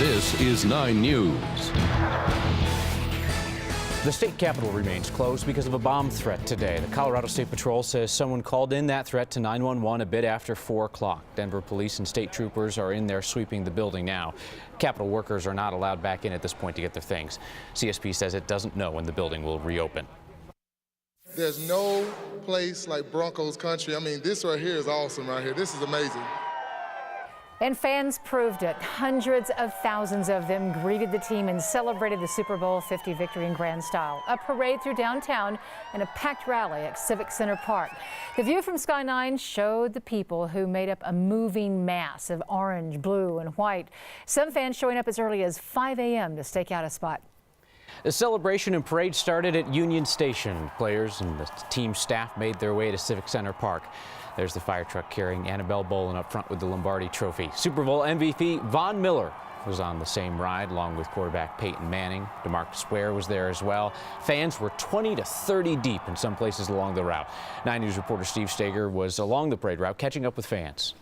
This is 9 News. The state capitol remains closed because of a bomb threat today. The Colorado State Patrol says someone called in that threat to 911 a bit after 4 o'clock. Denver police and state troopers are in there sweeping the building now. Capitol workers are not allowed back in at this point to get their things. CSP says it doesn't know when the building will reopen. There's no place like Broncos country. I mean, this right here is awesome right here. This is amazing. And fans proved it. Hundreds of thousands of them greeted the team and celebrated the Super Bowl 50 victory in grand style. A parade through downtown and a packed rally at Civic Center Park. The view from Sky 9 showed the people who made up a moving mass of orange, blue, and white. Some fans showing up as early as 5 a.m. to stake out a spot. The celebration and parade started at Union Station. Players and the team staff made their way to Civic Center Park. There's the fire truck carrying Annabelle Bolin up front with the Lombardi Trophy. Super Bowl MVP Von Miller was on the same ride, along with quarterback Peyton Manning. DeMarcus Ware was there as well. Fans were 20 to 30 deep in some places along the route. 9 News reporter Steve Steger was along the parade route, catching up with fans.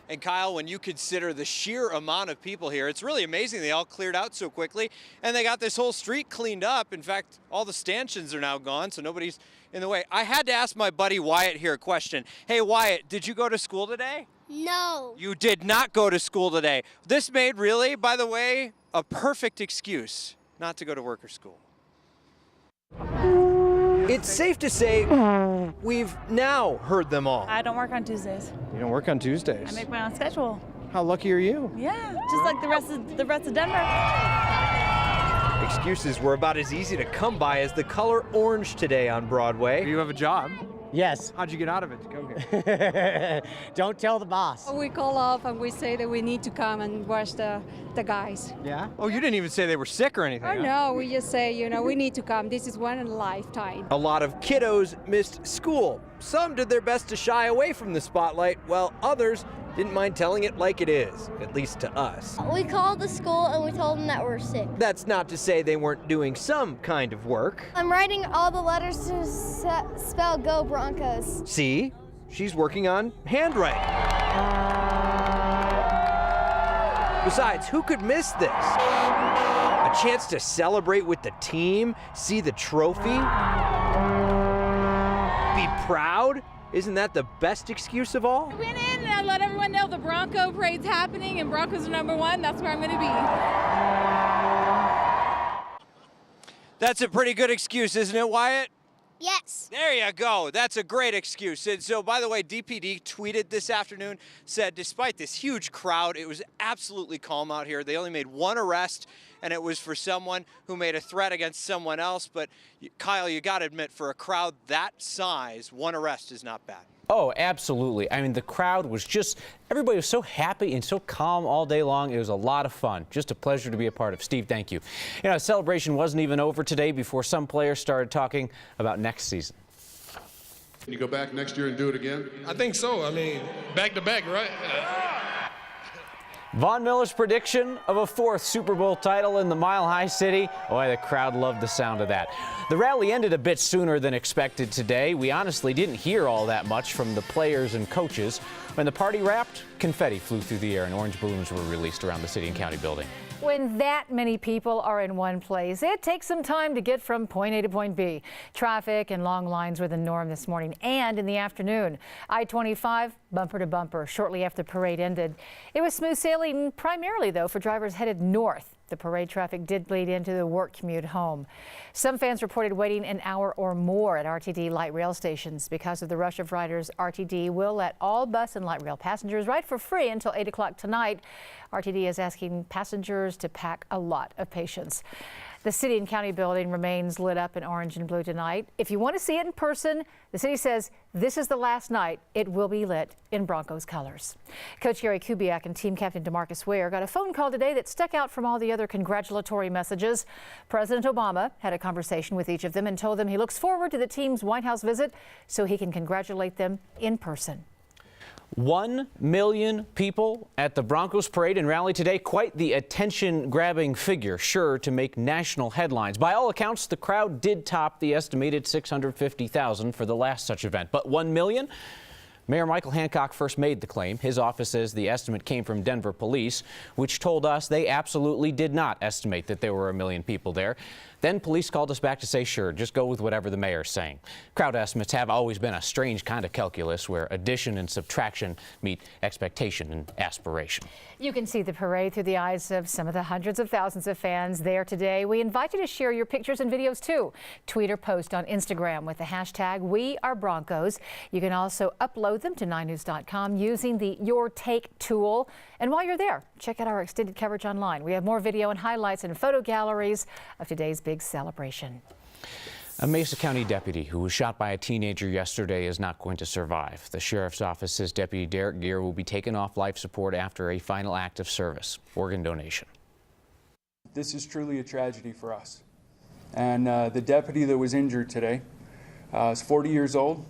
And Kyle, when you consider the sheer amount of people here, it's really amazing they all cleared out so quickly, and they got this whole street cleaned up. In fact, all the stanchions are now gone, so nobody's in the way. I had to ask my buddy Wyatt here a question. Hey, Wyatt, did you go to school today? No. You did not go to school today. This made really, by the way, a perfect excuse not to go to work or school. It's safe to say we've now heard them all. I don't work on Tuesdays. You don't work on Tuesdays? I make my own schedule. How lucky are you? Yeah, just like the rest of Denver. Excuses were about as easy to come by as the color orange today on Broadway. You have a job? Yes. How'd you get out of it to come here? Don't tell the boss. We call off and we say that we need to come and watch the guys. Yeah? Oh, you didn't even say they were sick or anything. Oh, no, we just say, we need to come. This is one in a lifetime. A lot of kiddos missed school. Some did their best to shy away from the spotlight, while others didn't mind telling it like it is, at least to us. We called the school and we told them that we're sick. That's not to say they weren't doing some kind of work. I'm writing all the letters to spell Go Broncos. See? She's working on handwriting. Besides, who could miss this? A chance to celebrate with the team, see the trophy, be proud? Isn't that the best excuse of all? I went in and I let everyone know the Bronco parade's happening and Broncos are #1. That's where I'm going to be. That's a pretty good excuse, isn't it, Wyatt? Yes. There you go. That's a great excuse. And so, by the way, DPD tweeted this afternoon, said despite this huge crowd, it was absolutely calm out here. They only made 1 arrest, and it was for someone who made a threat against someone else. But, Kyle, you got to admit, for a crowd that size, 1 arrest is not bad. Oh, absolutely. I mean, the crowd was just, everybody was so happy and so calm all day long. It was a lot of fun. Just a pleasure to be a part of. Steve, thank you. You know, the celebration wasn't even over today before some players started talking about next season. Can you go back next year and do it again? I think so. I mean, back to back, right? Von Miller's prediction of a 4th Super Bowl title in the Mile High City. Boy, the crowd loved the sound of that. The rally ended a bit sooner than expected today. We honestly didn't hear all that much from the players and coaches. When the party wrapped, confetti flew through the air and orange balloons were released around the city and county building. When that many people are in one place, it takes some time to get from point A to point B. Traffic and long lines were the norm this morning and in the afternoon. I-25 bumper to bumper shortly after the parade ended. It was smooth sailing primarily, though, for drivers headed north. The parade traffic did bleed into the work commute home. Some fans reported waiting an hour or more at RTD light rail stations. Because of the rush of riders, RTD will let all bus and light rail passengers ride for free until 8 o'clock tonight. RTD is asking passengers to pack a lot of patience. The city and county building remains lit up in orange and blue tonight. If you want to see it in person, the city says this is the last night it will be lit in Broncos colors. Coach Gary Kubiak and team captain DeMarcus Ware got a phone call today that stuck out from all the other congratulatory messages. President Obama had a conversation with each of them and told them he looks forward to the team's White House visit so he can congratulate them in person. 1 million people at the Broncos parade and rally today. Quite the attention-grabbing figure, sure to make national headlines. By all accounts, the crowd did top the estimated 650,000 for the last such event. But 1 million? Mayor Michael Hancock first made the claim. His office says the estimate came from Denver police, which told us they absolutely did not estimate that there were 1 million people there. Then police called us back to say, sure, just go with whatever the mayor's saying. Crowd estimates have always been a strange kind of calculus where addition and subtraction meet expectation and aspiration. You can see the parade through the eyes of some of the hundreds of thousands of fans there today. We invite you to share your pictures and videos too. Tweet or post on Instagram with the hashtag #WeAreBroncos. You can also upload them to 9news.com using the Your Take tool. And while you're there, check out our extended coverage online. We have more video and highlights and photo galleries of today's big celebration. A Mesa County deputy who was shot by a teenager yesterday is not going to survive. The sheriff's office says Deputy Derek Gear will be taken off life support after a final act of service. Organ donation. This is truly a tragedy for us. And the deputy that was injured today is 40 years old.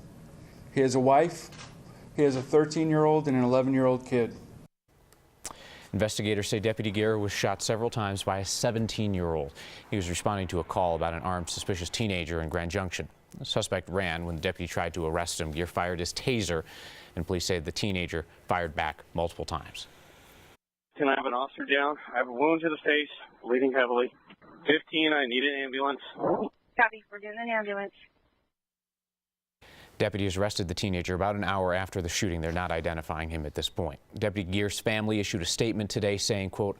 He has a wife. He has a 13-year-old and an 11-year-old kid. Investigators say Deputy Gear was shot several times by a 17-year-old. He was responding to a call about an armed suspicious teenager in Grand Junction. The suspect ran when the deputy tried to arrest him. Gear fired his taser, and police say the teenager fired back multiple times. Can I have an officer down? I have a wound to the face, bleeding heavily. 15, I need an ambulance. Copy, we're getting an ambulance. Deputies arrested the teenager about an hour after the shooting. They're not identifying him at this point. Deputy Gear's family issued a statement today saying, quote,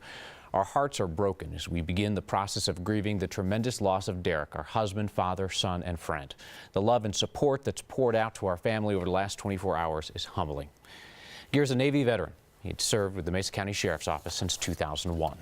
"Our hearts are broken as we begin the process of grieving the tremendous loss of Derek, our husband, father, son, and friend. The love and support that's poured out to our family over the last 24 hours is humbling." Gear's a Navy veteran. He'd served with the Mesa County Sheriff's Office since 2001.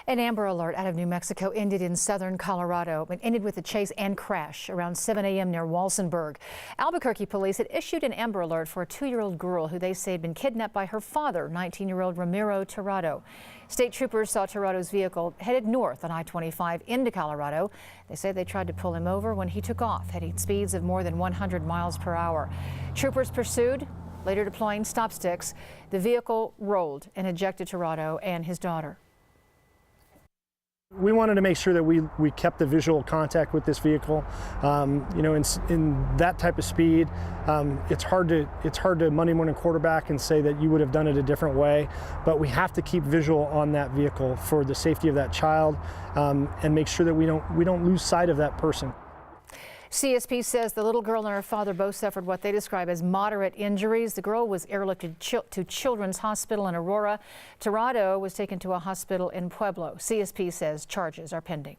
An Amber Alert out of New Mexico ended in southern Colorado. It ended with a chase and crash around 7 a.m. near Walsenburg. Albuquerque police had issued an Amber Alert for a 2-year-old girl who they say had been kidnapped by her father, 19-year-old Ramiro Tirado. State troopers saw Tirado's vehicle headed north on I-25 into Colorado. They say they tried to pull him over when he took off, heading speeds of more than 100 miles per hour. Troopers pursued, later deploying stop sticks. The vehicle rolled and ejected Tirado and his daughter. We wanted to make sure that we kept the visual contact with this vehicle. You know, in that type of speed, it's hard to Monday morning quarterback and say that you would have done it a different way. But we have to keep visual on that vehicle for the safety of that child, and make sure that we don't lose sight of that person. CSP says the little girl and her father both suffered what they describe as moderate injuries. The girl was airlifted to Children's Hospital in Aurora. Tirado was taken to a hospital in Pueblo. CSP says charges are pending.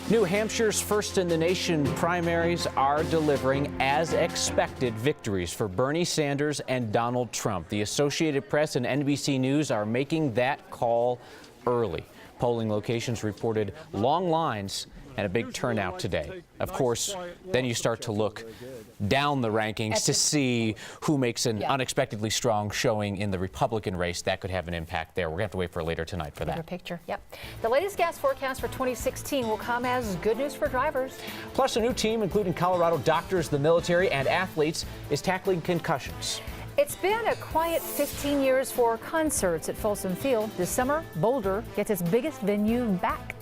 New Hampshire's first in the nation primaries are delivering, as expected, victories for Bernie Sanders and Donald Trump. The Associated Press and NBC News are making that call early. Polling locations reported long lines and a big turnout today. Of course, then you start to look down the rankings to see who makes an unexpectedly strong showing in the Republican race. That could have an impact there. We're going to have to wait for later tonight for that. Picture. Yep. The latest gas forecast for 2016 will come as good news for drivers. Plus, a new team, including Colorado doctors, the military, and athletes, is tackling concussions. It's been a quiet 15 years for concerts at Folsom Field. This summer, Boulder gets its biggest venue back.